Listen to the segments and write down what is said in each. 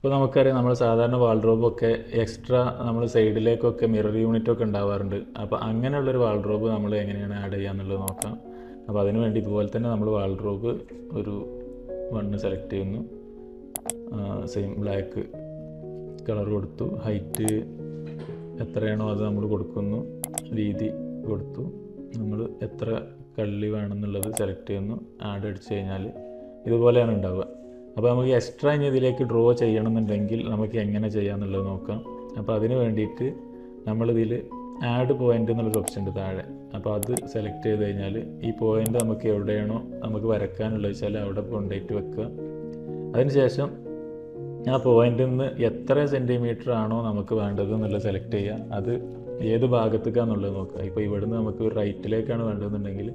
ഇപ്പോൾ നമുക്കറിയാം നമ്മൾ സാധാരണ വാൾഡ്രോബൊക്കെ എക്സ്ട്രാ നമ്മൾ സൈഡിലേക്കൊക്കെ മിറർ യൂണിറ്റൊക്കെ ഉണ്ടാവാറുണ്ട്. അപ്പോൾ അങ്ങനെയുള്ളൊരു വാൾഡ്രോബ് നമ്മൾ എങ്ങനെയാണ് ആഡ് ചെയ്യുക എന്നുള്ളത് നോക്കാം. അപ്പോൾ അതിന് വേണ്ടി ഇതുപോലെ തന്നെ നമ്മൾ വാൾഡ്രോബ് ഒരു വണ്ണ് സെലക്ട് ചെയ്യുന്നു, സെയിം ബ്ലാക്ക് കളർ കൊടുത്തു, ഹൈറ്റ് എത്രയാണോ അത് നമ്മൾ കൊടുക്കുന്നു, വീതി കൊടുത്തു, നമ്മൾ എത്ര കള്ളി വേണമെന്നുള്ളത് സെലക്ട് ചെയ്യുന്നു, ആഡ് അടിച്ച് കഴിഞ്ഞാൽ ഇതുപോലെയാണ് ഉണ്ടാവുക. അപ്പോൾ നമുക്ക് എക്സ്ട്രാ ഇനി ഇതിലേക്ക് ഡ്രോ ചെയ്യണമെന്നുണ്ടെങ്കിൽ നമുക്ക് എങ്ങനെ ചെയ്യാമെന്നുള്ളത് നോക്കാം. അപ്പോൾ അതിന് വേണ്ടിയിട്ട് നമ്മളിതിൽ ആഡ് പോയിൻ്റ് എന്നുള്ളൊരു ഓപ്ഷൻ ഉണ്ട് താഴെ. അപ്പോൾ അത് സെലക്ട് ചെയ്ത് കഴിഞ്ഞാൽ ഈ പോയിൻ്റ് നമുക്ക് എവിടെയാണോ നമുക്ക് വരയ്ക്കാനുള്ളത് വെച്ചാൽ അവിടെ കൊണ്ടുപോയിട്ട് വെക്കുക. അതിനുശേഷം ആ പോയിൻ്റിൽ നിന്ന് എത്ര സെൻറ്റിമീറ്റർ ആണോ നമുക്ക് വേണ്ടത് എന്നുള്ളത് സെലക്ട് ചെയ്യുക. അത് ഏത് ഭാഗത്തേക്കാണെന്നുള്ളത് നോക്കുക. ഇപ്പോൾ ഇവിടുന്ന് നമുക്ക് റൈറ്റിലേക്കാണ് വേണ്ടതെന്നുണ്ടെങ്കിൽ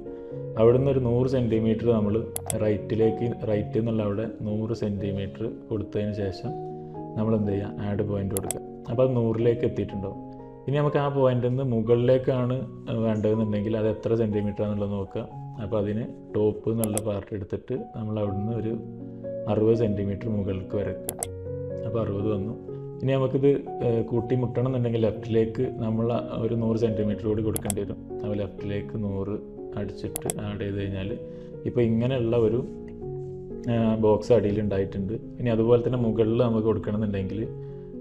അവിടുന്ന് ഒരു 100 സെൻറ്റിമീറ്റർ നമ്മൾ റൈറ്റ് എന്നുള്ള അവിടെ 100 സെൻറ്റിമീറ്റർ കൊടുത്തതിന് ശേഷം നമ്മൾ എന്ത് ചെയ്യുക, ആഡ് പോയിൻ്റ് കൊടുക്കുക. അപ്പോൾ അത് 100ലേക്ക് എത്തിയിട്ടുണ്ടാവും. ഇനി നമുക്ക് ആ പോയിൻ്റിൽ നിന്ന് മുകളിലേക്കാണ് വേണ്ടതെന്നുണ്ടെങ്കിൽ അത് എത്ര സെൻറ്റിമീറ്റർ ആണെന്നുള്ളത് നോക്കുക. അപ്പോൾ അതിന് ടോപ്പ് എന്നുള്ള പാർട്ട് എടുത്തിട്ട് നമ്മൾ അവിടുന്ന് ഒരു 60 സെൻറ്റിമീറ്റർ മുകളിലേക്ക് വരയ്ക്കുക. അപ്പോൾ 60 വന്നു. ഇനി നമുക്കിത് കൂട്ടി മുട്ടണം എന്നുണ്ടെങ്കിൽ ലെഫ്റ്റിലേക്ക് നമ്മൾ ഒരു 100 സെൻറ്റിമീറ്റർ കൂടി കൊടുക്കേണ്ടി വരും. അപ്പോൾ ലെഫ്റ്റിലേക്ക് 100 അടിച്ചിട്ട് ആഡ് ചെയ്ത് കഴിഞ്ഞാൽ ഇപ്പോൾ ഇങ്ങനെയുള്ള ഒരു ബോക്സ് അടിയിൽ ഉണ്ടായിട്ടുണ്ട്. ഇനി അതുപോലെ തന്നെ മുകളിൽ നമുക്ക് കൊടുക്കണമെന്നുണ്ടെങ്കിൽ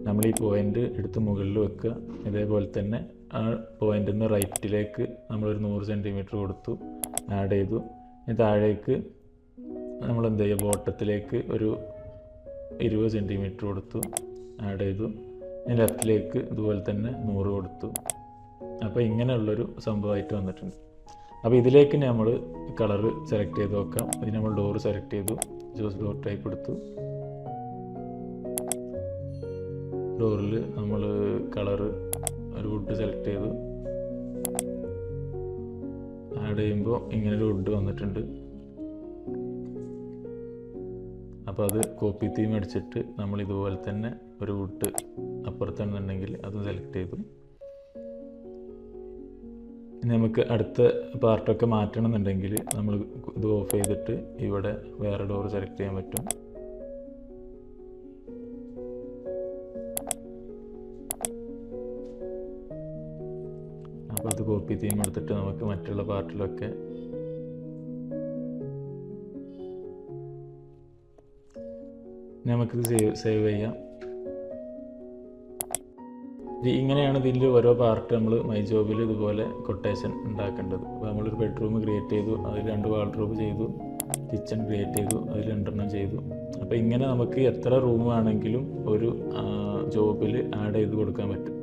നമ്മൾ ഈ പോയിൻ്റ് എടുത്ത് മുകളിൽ വെക്കുക. ഇതേപോലെ തന്നെ ആ പോയിൻ്റിൽ നിന്ന് റൈറ്റിലേക്ക് നമ്മളൊരു 100 സെൻറ്റിമീറ്റർ കൊടുത്തു, ആഡ് ചെയ്തു. ഇനി താഴേക്ക് നമ്മൾ എന്ത് ചെയ്യുക, ബോട്ടത്തിലേക്ക് ഒരു 20 സെൻറ്റിമീറ്റർ കൊടുത്തു, ആഡ് ചെയ്തു. ഇനി ലെഫ്റ്റിലേക്ക് ഇതുപോലെ തന്നെ 100 കൊടുത്തു. അപ്പോൾ ഇങ്ങനെയുള്ളൊരു സംഭവമായിട്ട് വന്നിട്ടുണ്ട്. അപ്പോൾ ഇതിലേക്ക് നമ്മൾ കളറ് സെലക്ട് ചെയ്ത് നോക്കാം. ഇതിന് നമ്മൾ ഡോറ് സെലക്ട് ചെയ്തു, ജോസ് ഡോർ ടൈപ്പ് എടുത്തു. ഡോറിൽ നമ്മൾ കളറ് ഒരു വുഡ് സെലക്ട് ചെയ്തു, ആഡ് ചെയ്യുമ്പോൾ ഇങ്ങനൊരു വുഡ് വന്നിട്ടുണ്ട്. അപ്പോൾ അത് കോപ്പി തീം അടിച്ചിട്ട് നമ്മൾ ഇതുപോലെ തന്നെ ഒരു വുഡ് അപ്പുറത്താണെന്നുണ്ടെങ്കിൽ അത് സെലക്ട് ചെയ്തു. ഇനി നമുക്ക് അടുത്ത പാർട്ടൊക്കെ മാറ്റണം എന്നുണ്ടെങ്കിൽ നമ്മൾ ഇത് ഓഫ് ചെയ്തിട്ട് ഇവിടെ വേറെ ഡോർ സെലക്ട് ചെയ്യാൻ പറ്റും. അപ്പോൾ അത് കോപ്പി തീം എടുത്തിട്ട് നമുക്ക് മറ്റുള്ള പാർട്ടിലൊക്കെ നമുക്കിത് സേവ് ചെയ്യാം. ഇങ്ങനെയാണ് ഇതിൻ്റെ ഓരോ പാർട്ട് നമ്മൾ മൈ ജോബിൽ ഇതുപോലെ കൊട്ടേഷൻ ഉണ്ടാക്കേണ്ടത്. അപ്പോൾ നമ്മളൊരു ബെഡ്റൂം ക്രിയേറ്റ് ചെയ്തു, അതിൽ 2 വാൾഡ്രോബ് ചെയ്തു, കിച്ചൺ ക്രിയേറ്റ് ചെയ്തു, അതിൽ 2 ചെയ്തു. അപ്പോൾ ഇങ്ങനെ നമുക്ക് എത്ര റൂം ആണെങ്കിലും ഒരു ജോബിൽ ആഡ് ചെയ്ത് കൊടുക്കാൻ പറ്റും.